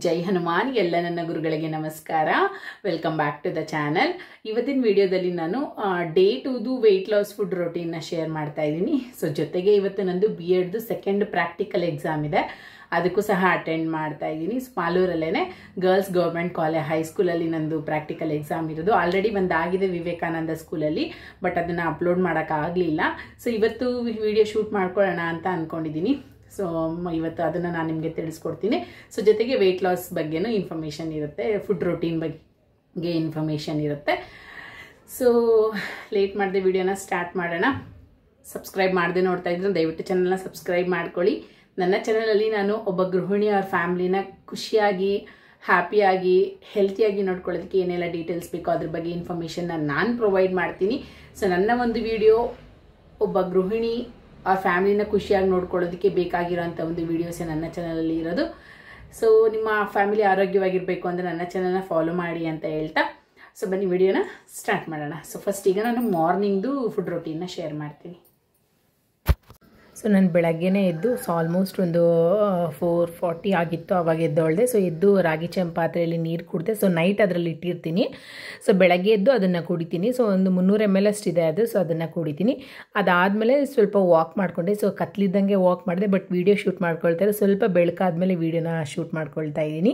ಜೈ ಹನುಮಾನ್ ಎಲ್ಲ ನನ್ನ ಗುರುಗಳಿಗೆ ನಮಸ್ಕಾರ. Welcome back to the channel. ಇವತ್ತಿನ ವಿಡಿಯೋದಲ್ಲಿ ನಾನು ಡೇ 2 ವೆಯ್ಟ್ ಲಾಸ್ ಫುಡ್ ರೊಟೀನ್ನ ಶೇರ್ ಮಾಡ್ತಾ ಇದ್ದೀನಿ. ಸೊ ಜೊತೆಗೆ ಇವತ್ತು ನಂದು BEdದು ಸೆಕೆಂಡ್ ಪ್ರಾಕ್ಟಿಕಲ್ ಎಕ್ಸಾಮ್ ಇದೆ, ಅದಕ್ಕೂ ಸಹ ಅಟೆಂಡ್ ಮಾಡ್ತಾ ಇದ್ದೀನಿ. ಮಾಲೂರಲ್ಲೇ ಗರ್ಲ್ಸ್ ಗೌರ್ಮೆಂಟ್ ಕಾಲೇಜ್ ಹೈಸ್ಕೂಲಲ್ಲಿ ನಂದು ಪ್ರಾಕ್ಟಿಕಲ್ ಎಕ್ಸಾಮ್ ಇರೋದು. ಆಲ್ರೆಡಿ ಒಂದಾಗಿದೆ ವಿವೇಕಾನಂದ ಸ್ಕೂಲಲ್ಲಿ, ಬಟ್ ಅದನ್ನು ಅಪ್ಲೋಡ್ ಮಾಡೋಕ್ಕಾಗಲಿಲ್ಲ. ಸೊ ಇವತ್ತು ವಿಡಿಯೋ ಶೂಟ್ ಮಾಡ್ಕೊಳ್ಳೋಣ ಅಂತ ಅಂದ್ಕೊಂಡಿದ್ದೀನಿ. ಸೊ ಇವತ್ತು ಅದನ್ನು ನಾನು ನಿಮಗೆ ತಿಳಿಸ್ಕೊಡ್ತೀನಿ. ಸೊ ಜೊತೆಗೆ ವೆಯ್ಟ್ ಲಾಸ್ ಬಗ್ಗೆನೂ ಇನ್ಫಾರ್ಮೇಷನ್ ಇರುತ್ತೆ, ಫುಡ್ ರೊಟೀನ್ ಬಗ್ಗೆ ಇನ್ಫಾರ್ಮೇಷನ್ ಇರುತ್ತೆ. ಸೊ ಲೇಟ್ ಮಾಡದೆ ವಿಡಿಯೋನ ಸ್ಟಾರ್ಟ್ ಮಾಡೋಣ. ಸಬ್ಸ್ಕ್ರೈಬ್ ಮಾಡದೆ ನೋಡ್ತಾ ಇದ್ರೆ ದಯವಿಟ್ಟು ಚಾನಲ್ನ ಸಬ್ಸ್ಕ್ರೈಬ್ ಮಾಡ್ಕೊಳ್ಳಿ. ನನ್ನ ಚಾನಲಲ್ಲಿ ನಾನು ಒಬ್ಬ ಗೃಹಿಣಿ ಅವ್ರ ಫ್ಯಾಮ್ಲಿನ ಖುಷಿಯಾಗಿ, ಹ್ಯಾಪಿಯಾಗಿ, ಹೆಲ್ತಿಯಾಗಿ ನೋಡ್ಕೊಳ್ಳೋದಕ್ಕೆ ಏನೆಲ್ಲ ಡೀಟೇಲ್ಸ್ ಬೇಕೋ ಅದ್ರ ಬಗ್ಗೆ ಇನ್ಫಾರ್ಮೇಷನ್ನ ನಾನು ಪ್ರೊವೈಡ್ ಮಾಡ್ತೀನಿ. ಸೊ ನನ್ನ ಒಂದು ವಿಡಿಯೋ ಒಬ್ಬ ಗೃಹಿಣಿ ಆ ಫ್ಯಾಮಿಲಿನ ಖುಷಿಯಾಗಿ ನೋಡ್ಕೊಳ್ಳೋದಕ್ಕೆ ಬೇಕಾಗಿರೋಂಥ ಒಂದು ವೀಡಿಯೋಸೇ ನನ್ನ ಚಾನಲಲ್ಲಿ ಇರೋದು. ಸೊ ನಿಮ್ಮ ಫ್ಯಾಮಿಲಿ ಆರೋಗ್ಯವಾಗಿರಬೇಕು ಅಂದರೆ ನನ್ನ ಚಾನಲ್ನ ಫಾಲೋ ಮಾಡಿ ಅಂತ ಹೇಳ್ತಾ, ಸೊ ಬನ್ನಿ ವಿಡಿಯೋನ ಸ್ಟಾರ್ಟ್ ಮಾಡೋಣ. ಸೊ ಫಸ್ಟ್ ಈಗ ನಾನು ಮಾರ್ನಿಂಗ್ದು ಫುಡ್ ರೊಟೀನ್ನ ಶೇರ್ ಮಾಡ್ತೀನಿ. ಸೊ ನಾನು ಬೆಳಗ್ಗೆನೇ ಎದ್ದು, ಸೊ ಆಲ್ಮೋಸ್ಟ್ ಒಂದು 4:40 ಆಗಿತ್ತು, ಆವಾಗ ಎದ್ದೊಳ್ದೆ. ಸೊ ಎದ್ದು ರಾಗಿ ಪಾತ್ರೆಯಲ್ಲಿ ನೀರು ಕುಡಿದೆ. ಸೊ ನೈಟ್ ಅದರಲ್ಲಿ ಇಟ್ಟಿರ್ತೀನಿ. ಸೊ ಬೆಳಗ್ಗೆ ಎದ್ದು ಅದನ್ನು ಕುಡಿತೀನಿ. ಸೊ ಒಂದು 300 ml ಅಷ್ಟಿದೆ ಅದು. ಸೊ ಅದನ್ನು ಕುಡಿತೀನಿ. ಅದಾದಮೇಲೆ ಸ್ವಲ್ಪ ವಾಕ್ ಮಾಡಿಕೊಂಡೆ. ಸೊ ಕತ್ಲಿದ್ದಂಗೆ ವಾಕ್ ಮಾಡಿದೆ, ಬಟ್ ವೀಡಿಯೋ ಶೂಟ್ ಮಾಡ್ಕೊಳ್ತಾರೆ. ಸ್ವಲ್ಪ ಬೆಳಕಾದ್ಮೇಲೆ ವೀಡಿಯೋನ ಶೂಟ್ ಮಾಡ್ಕೊಳ್ತಾ ಇದ್ದೀನಿ.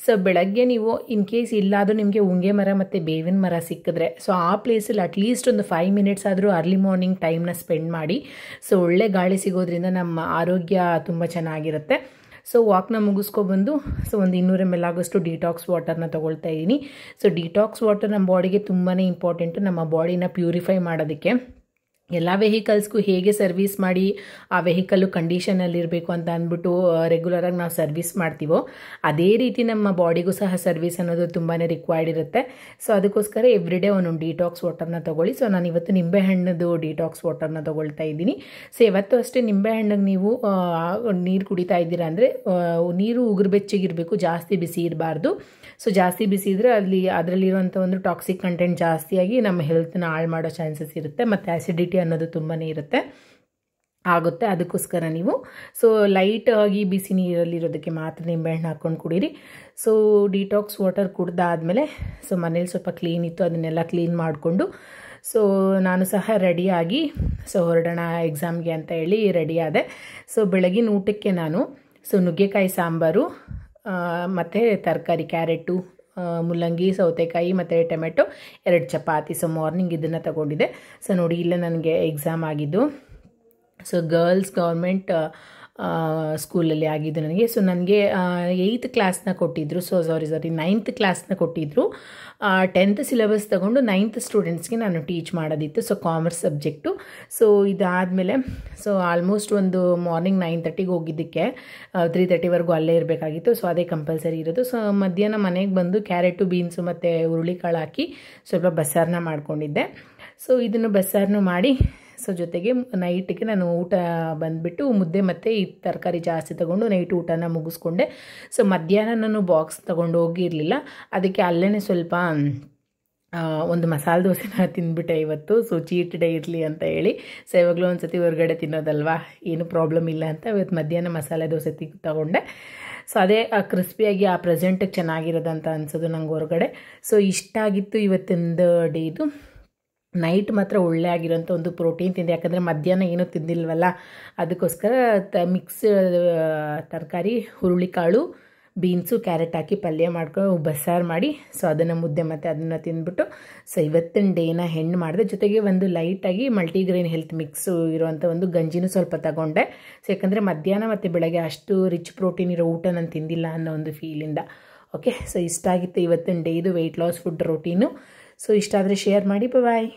ಸೊ ಬೆಳಗ್ಗೆ ನೀವು ಇನ್ ಕೇಸ್ ಇಲ್ಲಾದರೂ ನಿಮಗೆ ಹೊಂಗೆ ಮರ ಮತ್ತು ಬೇವಿನ ಮರ ಸಿಕ್ಕಿದ್ರೆ, ಸೊ ಆ ಪ್ಲೇಸಲ್ಲಿ ಅಟ್ಲೀಸ್ಟ್ ಒಂದು 5 minutes ಆದರೂ ಅರ್ಲಿ ಮಾರ್ನಿಂಗ್ ಟೈಮ್ನ ಸ್ಪೆಂಡ್ ಮಾಡಿ. ಸೊ ಒಳ್ಳೆ ಗಾಳಿ ಸಿಗೋದ್ರಿಂದ ನಮ್ಮ ಆರೋಗ್ಯ ತುಂಬ ಚೆನ್ನಾಗಿರುತ್ತೆ. ಸೊ ವಾಕ್ನ ಮುಗಿಸ್ಕೊಬಂದು ಸೊ ಒಂದು 200 ml ಆಗೋಷ್ಟು ಡಿಟಾಕ್ಸ್ ವಾಟರ್ನ ತೊಗೊಳ್ತಾ ಇದ್ದೀನಿ. ಸೊ ಡಿಟಾಕ್ಸ್ ವಾಟರ್ ನಮ್ಮ ಬಾಡಿಗೆ ತುಂಬಾ ಇಂಪಾರ್ಟೆಂಟು, ನಮ್ಮ ಬಾಡಿನ ಪ್ಯೂರಿಫೈ ಮಾಡೋದಕ್ಕೆ. ಎಲ್ಲ ವೆಹಿಕಲ್ಸ್ಗೂ ಹೇಗೆ ಸರ್ವಿಸ್ ಮಾಡಿ ಆ ವೆಹಿಕಲ್ಲು ಕಂಡೀಷನಲ್ಲಿರಬೇಕು ಅಂತ ಅಂದ್ಬಿಟ್ಟು ರೆಗ್ಯುಲರಾಗಿ ನಾವು ಸರ್ವಿಸ್ ಮಾಡ್ತೀವೋ, ಅದೇ ರೀತಿ ನಮ್ಮ ಬಾಡಿಗೂ ಸಹ ಸರ್ವಿಸ್ ಅನ್ನೋದು ತುಂಬಾ ರಿಕ್ವೈರ್ಡ್ ಇರುತ್ತೆ. ಸೊ ಅದಕ್ಕೋಸ್ಕರ ಎವ್ರಿಡೇ ಒಂದೊಂದು ಡಿಟಾಕ್ಸ್ ವಾಟರ್ನ ತೊಗೊಳ್ಳಿ. ಸೊ ನಾನು ಇವತ್ತು ನಿಂಬೆಹಣ್ಣದು ಡಿಟಾಕ್ಸ್ ವಾಟರ್ನ ತೊಗೊಳ್ತಾ ಇದ್ದೀನಿ. ಸೊ ಇವತ್ತು ಅಷ್ಟೇ ನಿಂಬೆಹಣ್ಣಿಗೆ ನೀವು ನೀರು ಕುಡಿತಾ ಇದ್ದೀರಾ ಅಂದರೆ ನೀರು ಉಗುರು ಬೆಚ್ಚಗಿರಬೇಕು, ಜಾಸ್ತಿ ಬಿಸಿ ಇರಬಾರ್ದು. ಸೊ ಜಾಸ್ತಿ ಬಿಸಿ ಇದ್ದರೆ ಅದರಲ್ಲಿರುವಂಥ ಒಂದು ಟಾಕ್ಸಿಕ್ ಕಂಟೆಂಟ್ ಜಾಸ್ತಿಯಾಗಿ ನಮ್ಮ ಹೆಲ್ತ್ನ ಹಾಳು ಮಾಡೋ ಚಾನ್ಸಸ್ ಇರುತ್ತೆ, ಮತ್ತು ಆ್ಯಸಿಡಿಟಿ ಅನ್ನೋದು ತುಂಬಾ ಇರುತ್ತೆ ಆಗುತ್ತೆ. ಅದಕ್ಕೋಸ್ಕರ ನೀವು ಸೊ ಲೈಟಾಗಿ ಬಿಸಿ ನೀರಲ್ಲಿರೋದಕ್ಕೆ ಮಾತ್ರ ನಿಂಬೆಹಣ್ಣು ಹಾಕ್ಕೊಂಡು ಕುಡೀರಿ. ಸೊ ಡಿಟಾಕ್ಸ್ ವಾಟರ್ ಕುಡ್ದಾದ್ಮೇಲೆ ಸೊ ಮನೇಲಿ ಸ್ವಲ್ಪ ಕ್ಲೀನ್ ಇತ್ತು, ಅದನ್ನೆಲ್ಲ ಕ್ಲೀನ್ ಮಾಡಿಕೊಂಡು ಸೊ ನಾನು ಸಹ ರೆಡಿಯಾಗಿ ಸೊ ಹೊರಡೋಣ ಎಕ್ಸಾಮ್ಗೆ ಅಂತ ಹೇಳಿ ರೆಡಿ ಆದೆ. ಸೊ ಬೆಳಗಿನ ಊಟಕ್ಕೆ ನಾನು ಸೊ ನುಗ್ಗೆಕಾಯಿ ಸಾಂಬಾರು ಮತ್ತು ತರಕಾರಿ, ಕ್ಯಾರೆಟು, ಮುಲ್ಲಂಗಿ, ಸೌತೆಕಾಯಿ ಮತ್ತು ಟೊಮೆಟೊ, 2 ಚಪಾತಿ. ಸೊ ಮಾರ್ನಿಂಗ್ ಇದನ್ನು ತಗೊಂಡಿದ್ದೆ. ಸೊ ನೋಡಿ ಇಲ್ಲೇ ನನಗೆ ಎಕ್ಸಾಮ್ ಆಗಿದ್ದು. ಸೊ ಗರ್ಲ್ಸ್ ಗೌರ್ಮೆಂಟ್ ಸ್ಕೂಲಲ್ಲಿ ಆಗಿದ್ದು ನನಗೆ. ಸೊ ನನಗೆ 8th ಕ್ಲಾಸ್ನ ಕೊಟ್ಟಿದ್ದರು. ಸೊ ಸಾರಿ 9th ಕ್ಲಾಸ್ನ ಕೊಟ್ಟಿದ್ದರು. 10th ಸಿಲೆಬಸ್ ತಗೊಂಡು 9th ಸ್ಟೂಡೆಂಟ್ಸ್ಗೆ ನಾನು ಟೀಚ್ ಮಾಡೋದಿತ್ತು. So commerce subject. ಸೊ ಇದಾದಮೇಲೆ ಸೊ ಆಲ್ಮೋಸ್ಟ್ ಒಂದು ಮಾರ್ನಿಂಗ್ 9:30ಗೆ ಹೋಗಿದ್ದಕ್ಕೆ 3:30ವರೆಗೂ ಅಲ್ಲೇ ಇರಬೇಕಾಗಿತ್ತು. ಸೊ ಅದೇ ಕಂಪಲ್ಸರಿ ಇರೋದು. ಸೊ ಮಧ್ಯಾಹ್ನ ಮನೆಗೆ ಬಂದು ಕ್ಯಾರೆಟು, ಬೀನ್ಸು ಮತ್ತು ಹುರುಳಿಕಾಳು ಹಾಕಿ ಸ್ವಲ್ಪ ಬಸ್ಸಾರನ್ನ ಮಾಡ್ಕೊಂಡಿದ್ದೆ. ಸೊ ಇದನ್ನು ಬಸ್ಸಾರನ್ನು ಮಾಡಿ ಸೊ ಜೊತೆಗೆ ನೈಟಿಗೆ ನಾನು ಊಟ ಬಂದುಬಿಟ್ಟು ಮುದ್ದೆ ಮತ್ತು ಈ ತರಕಾರಿ ಜಾಸ್ತಿ ತೊಗೊಂಡು ನೈಟ್ ಊಟನ ಮುಗಿಸ್ಕೊಂಡೆ. ಸೊ ಮಧ್ಯಾಹ್ನ ನಾನು ಬಾಕ್ಸ್ ತೊಗೊಂಡು ಹೋಗಿರಲಿಲ್ಲ, ಅದಕ್ಕೆ ಅಲ್ಲೇ ಸ್ವಲ್ಪ ಒಂದು ಮಸಾಲೆ ದೋಸೆನ ತಿಂದ್ಬಿಟ್ಟೆ ಇವತ್ತು. ಸೊ ಚೀಟ್ ಡೇ ಇರಲಿ ಅಂತ ಹೇಳಿ. ಸೊ ಯಾವಾಗಲೂ ಒಂದು ಸತಿ ಹೊರಗಡೆ ತಿನ್ನೋದಲ್ವಾ, ಏನು ಪ್ರಾಬ್ಲಮ್ ಇಲ್ಲ ಅಂತ ಇವತ್ತು ಮಧ್ಯಾಹ್ನ ಮಸಾಲೆ ದೋಸೆ ತೊಗೊಂಡೆ. ಸೊ ಅದೇ ಕ್ರಿಸ್ಪಿಯಾಗಿ ಆ ಪ್ರೆಸೆಂಟಿಗೆ ಚೆನ್ನಾಗಿರೋದಂತ ಅನಿಸೋದು ನಂಗೆ ಹೊರಗಡೆ. ಸೊ ಇಷ್ಟ ಆಗಿತ್ತು ಇವತ್ತಿಂದು ಡೇದು. ನೈಟ್ ಮಾತ್ರ ಒಳ್ಳೆ ಆಗಿರೋಂಥ ಒಂದು ಪ್ರೋಟೀನ್ ತಿಂದೆ, ಯಾಕಂದರೆ ಮಧ್ಯಾಹ್ನ ಏನೂ ತಿಂದಿಲ್ವಲ್ಲ, ಅದಕ್ಕೋಸ್ಕರ ಮಿಕ್ಸ್ ತರಕಾರಿ, ಹುರುಳಿಕಾಳು, ಬೀನ್ಸು, ಕ್ಯಾರೆಟ್ ಹಾಕಿ ಪಲ್ಯ ಮಾಡ್ಕೊಂಡು ಬಸ್ಸಾರು ಮಾಡಿ ಸೊ ಅದನ್ನು ಮುದ್ದೆ ಮತ್ತು ಅದನ್ನು ತಿಂದ್ಬಿಟ್ಟು ಸೊ ಇವತ್ತಿನ ಡೇನ ಹೆಣ್ಣು ಮಾಡಿದೆ. ಜೊತೆಗೆ ಒಂದು ಲೈಟಾಗಿ ಮಲ್ಟಿಗ್ರೈನ್ ಹೆಲ್ತ್ ಮಿಕ್ಸು ಇರುವಂಥ ಒಂದು ಗಂಜಿನೂ ಸ್ವಲ್ಪ ತಗೊಂಡೆ. ಸೊ ಯಾಕಂದರೆ ಮಧ್ಯಾಹ್ನ ಮತ್ತು ಬೆಳಗ್ಗೆ ಅಷ್ಟು ರಿಚ್ ಪ್ರೋಟೀನ್ ಇರೋ ಊಟ ನಾನು ತಿಂದಿಲ್ಲ ಅನ್ನೋ ಒಂದು ಫೀಲಿಂದ. ಓಕೆ, ಸೊ ಇಷ್ಟ ಆಗಿತ್ತು ಇವತ್ತಿನ ಡೇದು weight loss food routine. So ಇಷ್ಟ ಆದರೆ ಶೇರ್ ಮಾಡಿ. ಬಾಯ್.